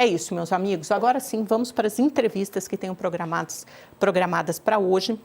É isso, meus amigos. Agora sim, vamos para as entrevistas que tenham programadas para hoje.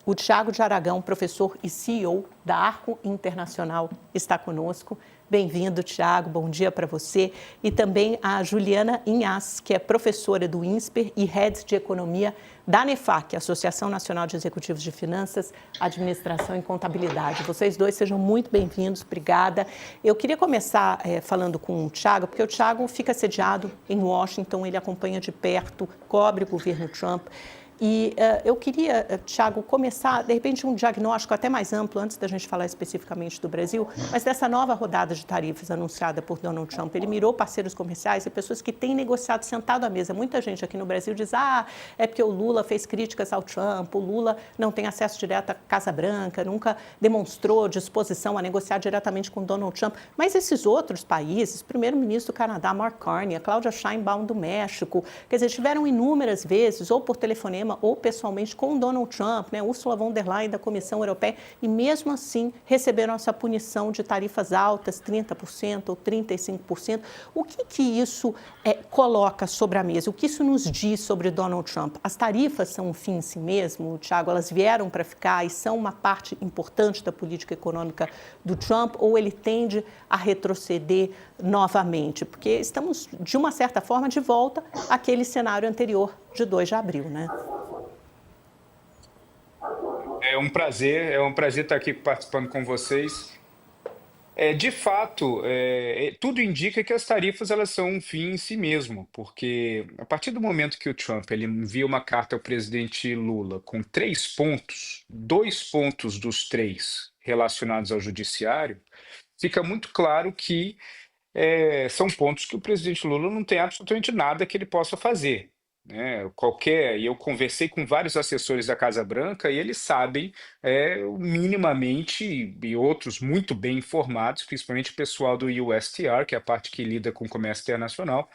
O Thiago de Aragão, professor e CEO da Arco Internacional, está conosco. Bem-vindo, Thiago. Bom dia para você. E também a Juliana Inhas, que é professora do INSPER e Head de Economia da ANEFAC, Associação Nacional de Executivos de Finanças, Administração e Contabilidade. Vocês dois sejam muito bem-vindos. Obrigada. Eu queria começar falando com o Thiago, porque o Thiago fica sediado em Washington, ele acompanha de perto, cobre o governo Trump. E eu queria, Thiago, começar, de repente, um diagnóstico até mais amplo, antes da gente falar especificamente do Brasil, mas dessa nova rodada de tarifas anunciada por Donald Trump. Ele mirou parceiros comerciais e pessoas que têm negociado sentado à mesa. Muita gente aqui no Brasil diz, é porque o Lula fez críticas ao Trump, o Lula não tem acesso direto à Casa Branca, nunca demonstrou disposição a negociar diretamente com Donald Trump. Mas esses outros países, primeiro-ministro do Canadá, Mark Carney, a Claudia Sheinbaum do México, quer dizer, tiveram inúmeras vezes, ou por telefonema, ou pessoalmente com Donald Trump, Ursula von der Leyen da Comissão Europeia, e mesmo assim receberam essa punição de tarifas altas, 30% ou 35%. O que isso coloca sobre a mesa? O que isso nos diz sobre Donald Trump? As tarifas são um fim em si mesmo, Thiago? Elas vieram para ficar e são uma parte importante da política econômica do Trump, ou ele tende a retroceder novamente? Porque estamos, de uma certa forma, de volta àquele cenário anterior de 2 de abril, né? É um prazer estar aqui participando com vocês. De fato, tudo indica que as tarifas elas são um fim em si mesmo, porque a partir do momento que o Trump ele envia uma carta ao presidente Lula com 3 pontos, 2 pontos dos 3 relacionados ao judiciário, fica muito claro que são pontos que o presidente Lula não tem absolutamente nada que ele possa fazer. E eu conversei com vários assessores da Casa Branca e eles sabem minimamente, e outros muito bem informados, principalmente o pessoal do USTR, que é a parte que lida com o comércio internacional,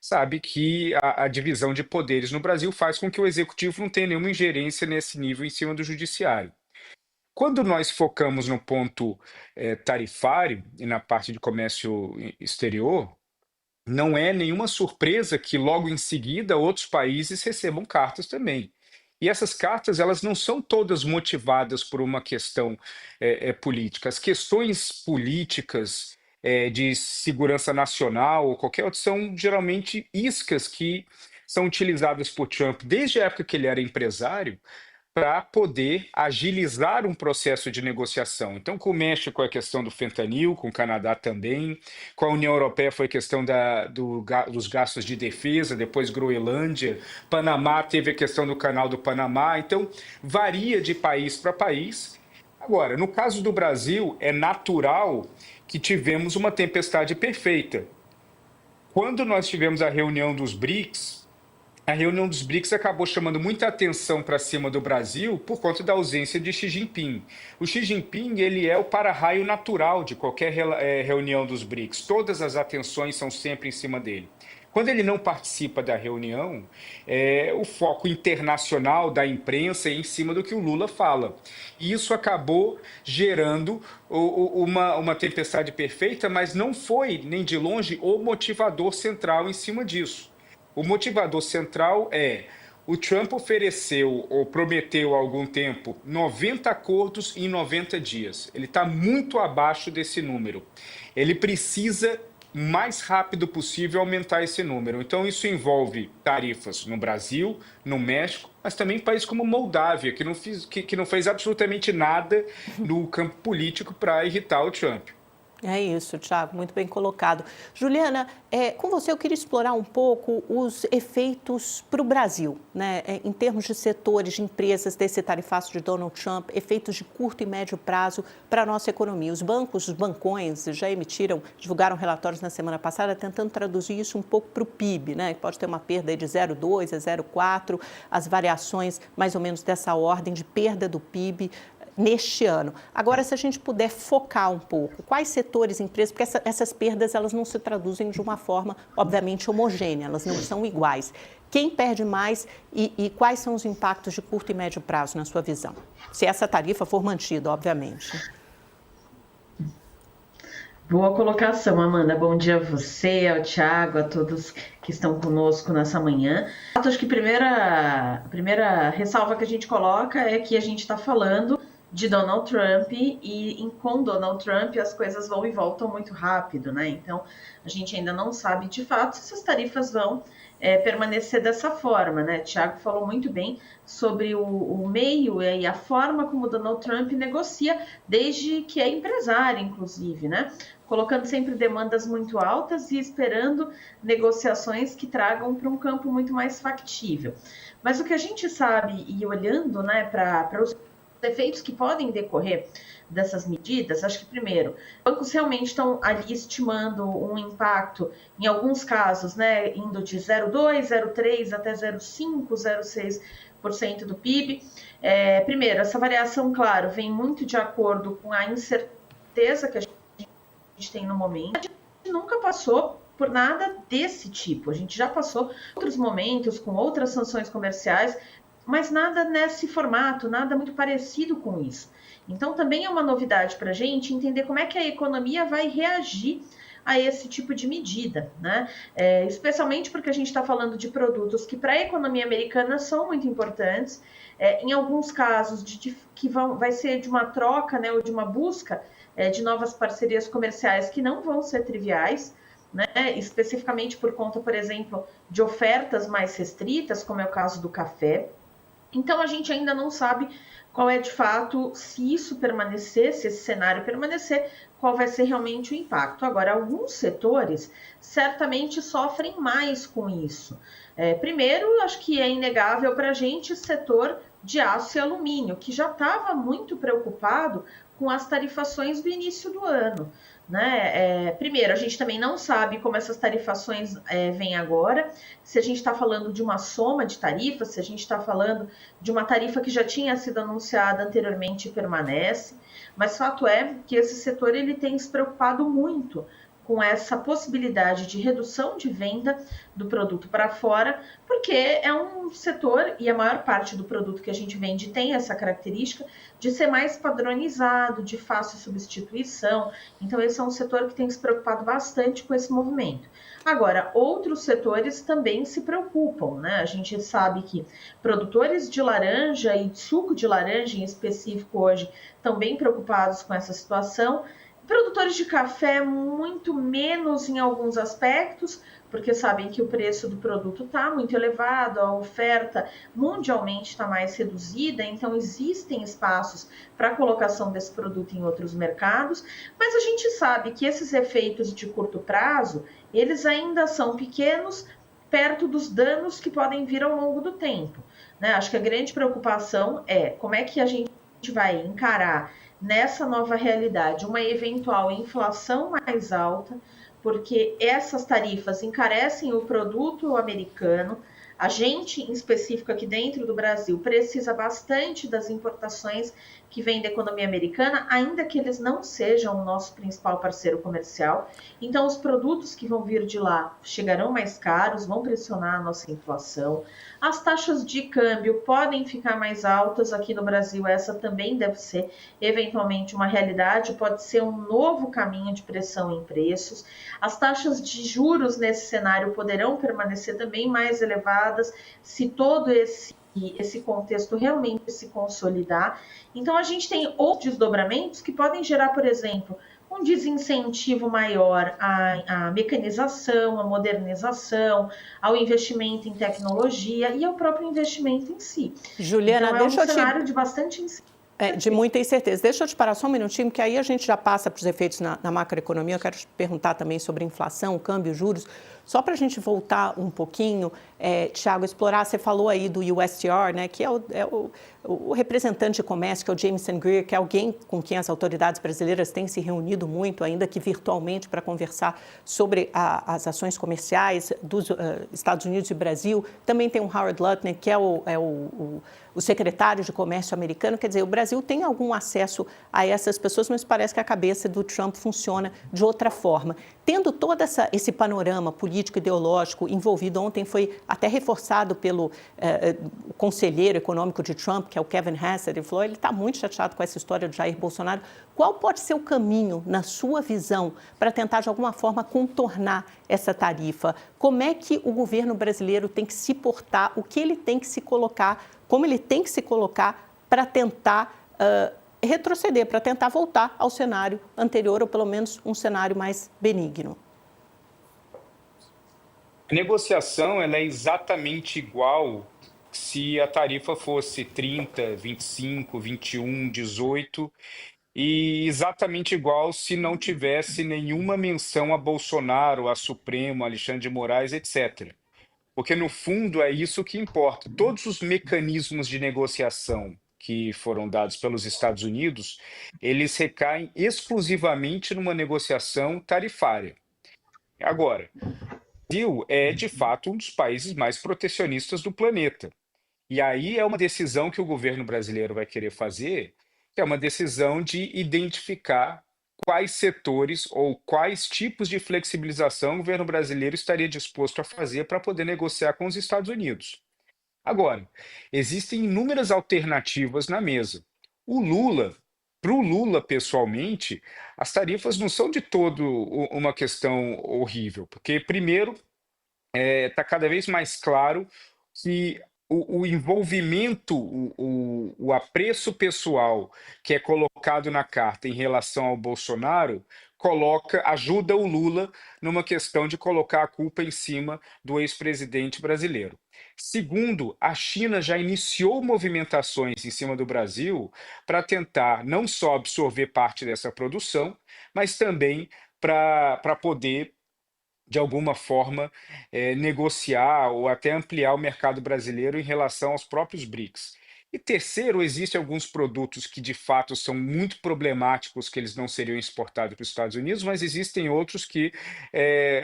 sabe que a divisão de poderes no Brasil faz com que o executivo não tenha nenhuma ingerência nesse nível em cima do judiciário. Quando nós focamos no ponto tarifário e na parte de comércio exterior, não é nenhuma surpresa que logo em seguida outros países recebam cartas também. E essas cartas, elas não são todas motivadas por uma questão política. As questões políticas de segurança nacional ou qualquer outra são geralmente iscas que são utilizadas por Trump desde a época que ele era empresário para poder agilizar um processo de negociação. Então, com o México é a questão do fentanil, com o Canadá também, com a União Europeia foi a questão dos gastos de defesa, depois Groenlândia, Panamá teve a questão do canal do Panamá, então varia de país para país. Agora, no caso do Brasil, é natural que tivemos uma tempestade perfeita. Quando nós tivemos a reunião dos BRICS, a reunião dos BRICS acabou chamando muita atenção para cima do Brasil por conta da ausência de Xi Jinping. O Xi Jinping ele é o para-raio natural de qualquer reunião dos BRICS. Todas as atenções são sempre em cima dele. Quando ele não participa da reunião, o foco internacional da imprensa é em cima do que o Lula fala. E isso acabou gerando uma tempestade perfeita, mas não foi, nem de longe, o motivador central em cima disso. O motivador central o Trump ofereceu ou prometeu há algum tempo 90 acordos em 90 dias. Ele está muito abaixo desse número. Ele precisa, o mais rápido possível, aumentar esse número. Então, isso envolve tarifas no Brasil, no México, mas também países como Moldávia, que não fez absolutamente nada no campo político para irritar o Trump. É isso, Thiago, muito bem colocado. Juliana, com você eu queria explorar um pouco os efeitos para o Brasil, né? Em termos de setores, de empresas desse tarifaço de Donald Trump, efeitos de curto e médio prazo para a nossa economia. Os bancos, os bancões já divulgaram relatórios na semana passada tentando traduzir isso um pouco para o PIB, né? Que pode ter uma perda de 0,2 a 0,4, as variações mais ou menos dessa ordem de perda do PIB neste ano. Agora, se a gente puder focar um pouco, quais setores, empresas, porque essas perdas elas não se traduzem de uma forma, obviamente, homogênea, elas não são iguais. Quem perde mais e quais são os impactos de curto e médio prazo, na sua visão? Se essa tarifa for mantida, obviamente. Boa colocação, Amanda. Bom dia a você, ao Thiago, a todos que estão conosco nessa manhã. Acho que a primeira ressalva que a gente coloca é que a gente está falando de Donald Trump e com Donald Trump as coisas vão e voltam muito rápido, né? Então a gente ainda não sabe de fato se essas tarifas vão permanecer dessa forma, né? Thiago falou muito bem sobre o meio e a forma como Donald Trump negocia desde que é empresário, inclusive, né? Colocando sempre demandas muito altas e esperando negociações que tragam para um campo muito mais factível. Mas o que a gente sabe, e olhando, né, para os efeitos que podem decorrer dessas medidas, acho que primeiro, bancos realmente estão ali estimando um impacto, em alguns casos, né, indo de 0,2, 0,3 até 0,5, 0,6% do PIB. Primeiro, essa variação, claro, vem muito de acordo com a incerteza que a gente tem no momento. A gente nunca passou por nada desse tipo. A gente já passou outros momentos com outras sanções comerciais, mas nada nesse formato, nada muito parecido com isso. Então também é uma novidade para a gente entender como é que a economia vai reagir a esse tipo de medida, né? Especialmente porque a gente está falando de produtos que para a economia americana são muito importantes, em alguns casos vai ser de uma troca, né, ou de uma busca de novas parcerias comerciais que não vão ser triviais, né? Especificamente por conta, por exemplo, de ofertas mais restritas, como é o caso do café. Então a gente ainda não sabe qual é de fato, se isso permanecer, se esse cenário permanecer, qual vai ser realmente o impacto. Agora, alguns setores certamente sofrem mais com isso. Primeiro, acho que é inegável para a gente o setor de aço e alumínio, que já estava muito preocupado com as tarifações do início do ano, né? Primeiro, a gente também não sabe como essas tarifações vêm agora, se a gente está falando de uma soma de tarifas, se a gente está falando de uma tarifa que já tinha sido anunciada anteriormente e permanece, mas fato é que esse setor ele tem se preocupado muito com essa possibilidade de redução de venda do produto para fora, porque é um setor, e a maior parte do produto que a gente vende tem essa característica de ser mais padronizado, de fácil substituição. Então, esse é um setor que tem se preocupado bastante com esse movimento. Agora, outros setores também se preocupam, né? A gente sabe que produtores de laranja e suco de laranja em específico hoje estão bem preocupados com essa situação. Produtores de café, muito menos em alguns aspectos, porque sabem que o preço do produto está muito elevado, a oferta mundialmente está mais reduzida, então existem espaços para a colocação desse produto em outros mercados, mas a gente sabe que esses efeitos de curto prazo, eles ainda são pequenos, perto dos danos que podem vir ao longo do tempo, né? Acho que a grande preocupação é como é que a gente vai encarar nessa nova realidade uma eventual inflação mais alta, porque essas tarifas encarecem o produto americano. A gente, em específico aqui dentro do Brasil, precisa bastante das importações que vêm da economia americana, ainda que eles não sejam o nosso principal parceiro comercial. Então, os produtos que vão vir de lá chegarão mais caros, vão pressionar a nossa inflação. As taxas de câmbio podem ficar mais altas aqui no Brasil, essa também deve ser eventualmente uma realidade, pode ser um novo caminho de pressão em preços. As taxas de juros nesse cenário poderão permanecer também mais elevadas se todo esse contexto realmente se consolidar. Então, a gente tem outros desdobramentos que podem gerar, por exemplo, um desincentivo maior à mecanização, à modernização, ao investimento em tecnologia e ao próprio investimento em si. Juliana, então, é um cenário de bastante de muita incerteza. Deixa eu te parar só um minutinho, que aí a gente já passa para os efeitos na macroeconomia. Eu quero te perguntar também sobre inflação, câmbio, juros. Só para a gente voltar um pouquinho, Thiago, explorar, você falou aí do USTR, né, que é o representante de comércio, que é o Jameson Greer, que é alguém com quem as autoridades brasileiras têm se reunido muito, ainda que virtualmente, para conversar sobre as ações comerciais dos Estados Unidos e Brasil. Também tem o Howard Lutnick, que é o secretário de comércio americano. Quer dizer, o Brasil tem algum acesso a essas pessoas, mas parece que a cabeça do Trump funciona de outra forma. Tendo todo esse panorama político político ideológico envolvido. Ontem foi até reforçado pelo conselheiro econômico de Trump, que é o Kevin Hassett. Ele falou que ele está muito chateado com essa história do Jair Bolsonaro. Qual pode ser o caminho, na sua visão, para tentar, de alguma forma, contornar essa tarifa? Como é que o governo brasileiro tem que se portar, o que ele tem que se colocar, como ele tem que se colocar para tentar retroceder, para tentar voltar ao cenário anterior, ou pelo menos um cenário mais benigno? A negociação ela é exatamente igual se a tarifa fosse 30, 25, 21, 18, e exatamente igual se não tivesse nenhuma menção a Bolsonaro, a Supremo, a Alexandre de Moraes, etc. Porque, no fundo, é isso que importa. Todos os mecanismos de negociação que foram dados pelos Estados Unidos, eles recaem exclusivamente numa negociação tarifária. Agora, o Brasil é, de fato, um dos países mais protecionistas do planeta. E aí é uma decisão que o governo brasileiro vai querer fazer, que é uma decisão de identificar quais setores ou quais tipos de flexibilização o governo brasileiro estaria disposto a fazer para poder negociar com os Estados Unidos. Agora, existem inúmeras alternativas na mesa. Para o Lula, pessoalmente, as tarifas não são de todo uma questão horrível, porque, primeiro, está cada vez mais claro que o envolvimento, o apreço pessoal que é colocado na carta em relação ao Bolsonaro ajuda o Lula numa questão de colocar a culpa em cima do ex-presidente brasileiro. Segundo, a China já iniciou movimentações em cima do Brasil para tentar não só absorver parte dessa produção, mas também para poder de alguma forma, negociar ou até ampliar o mercado brasileiro em relação aos próprios BRICS. E terceiro, existem alguns produtos que de fato são muito problemáticos, que eles não seriam exportados para os Estados Unidos, mas existem outros que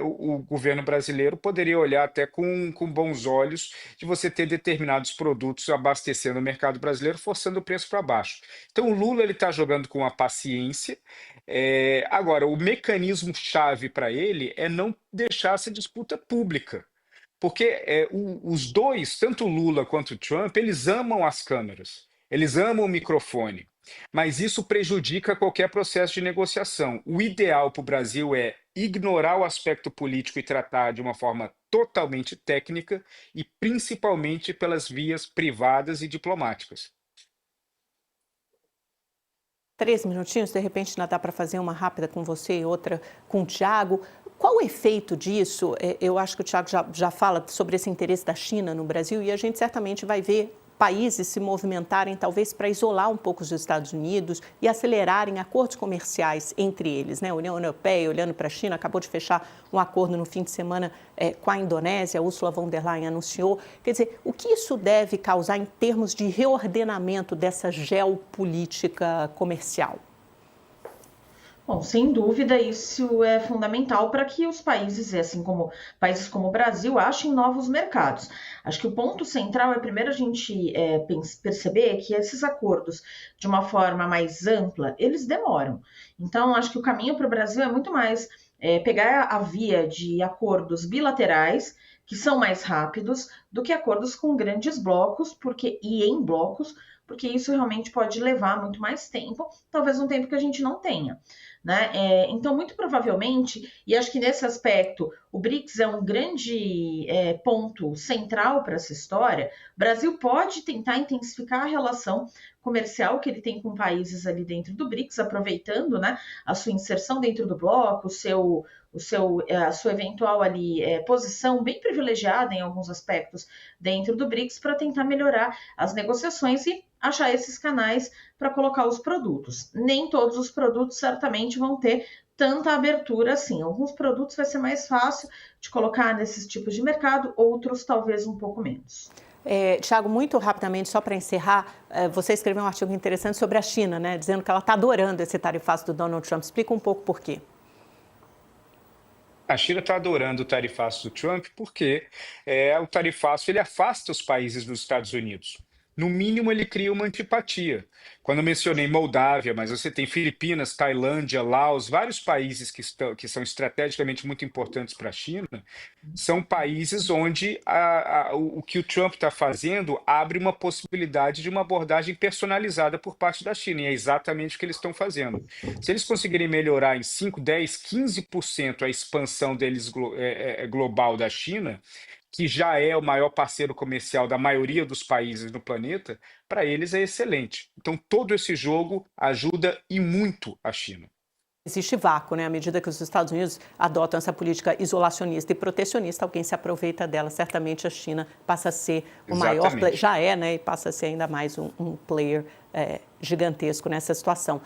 o governo brasileiro poderia olhar até com bons olhos de você ter determinados produtos abastecendo o mercado brasileiro, forçando o preço para baixo. Então o Lula está jogando com a paciência. Agora, o mecanismo-chave para ele é não deixar essa disputa pública. Porque os dois, tanto o Lula quanto o Trump, eles amam as câmeras, eles amam o microfone, mas isso prejudica qualquer processo de negociação. O ideal para o Brasil é ignorar o aspecto político e tratar de uma forma totalmente técnica e principalmente pelas vias privadas e diplomáticas. 3 minutinhos, de repente ainda dá para fazer uma rápida com você e outra com o Thiago. Qual o efeito disso? Eu acho que o Thiago já fala sobre esse interesse da China no Brasil e a gente certamente vai ver países se movimentarem talvez para isolar um pouco os Estados Unidos e acelerarem acordos comerciais entre eles, né? A União Europeia, olhando para a China, acabou de fechar um acordo no fim de semana com a Indonésia, a Ursula von der Leyen anunciou. Quer dizer, o que isso deve causar em termos de reordenamento dessa geopolítica comercial? Bom, sem dúvida, isso é fundamental para que os países, assim como países como o Brasil, achem novos mercados. Acho que o ponto central é, primeiro, a gente perceber que esses acordos, de uma forma mais ampla, eles demoram. Então, acho que o caminho para o Brasil é muito mais pegar a via de acordos bilaterais, que são mais rápidos, do que acordos com grandes blocos, e em blocos, porque isso realmente pode levar muito mais tempo, talvez um tempo que a gente não tenha. Né? Então, muito provavelmente, e acho que nesse aspecto o BRICS é um grande ponto central para essa história, o Brasil pode tentar intensificar a relação comercial que ele tem com países ali dentro do BRICS, aproveitando, né, a sua inserção dentro do bloco, a sua eventual ali, posição bem privilegiada em alguns aspectos dentro do BRICS para tentar melhorar as negociações e achar esses canais para colocar os produtos. Nem todos os produtos certamente vão ter tanta abertura assim. Alguns produtos vai ser mais fácil de colocar nesses tipos de mercado, outros talvez um pouco menos. Thiago, muito rapidamente, só para encerrar, você escreveu um artigo interessante sobre a China, né, dizendo que ela está adorando esse tarifaço do Donald Trump. Explica um pouco por quê. A China está adorando o tarifaço do Trump porque o tarifaço ele afasta os países dos Estados Unidos. no mínimo ele cria uma antipatia. Quando eu mencionei Moldávia, mas você tem Filipinas, Tailândia, Laos, vários países que são estrategicamente muito importantes para a China, são países onde o que o Trump está fazendo abre uma possibilidade de uma abordagem personalizada por parte da China, e é exatamente o que eles estão fazendo. Se eles conseguirem melhorar em 5, 10, 15% a expansão deles global da China, que já é o maior parceiro comercial da maioria dos países do planeta, para eles é excelente. Então, todo esse jogo ajuda e muito a China. Existe vácuo, né? À medida que os Estados Unidos adotam essa política isolacionista e protecionista, alguém se aproveita dela. Certamente a China passa a ser o maior player, já é, né? E passa a ser ainda mais um player gigantesco nessa situação.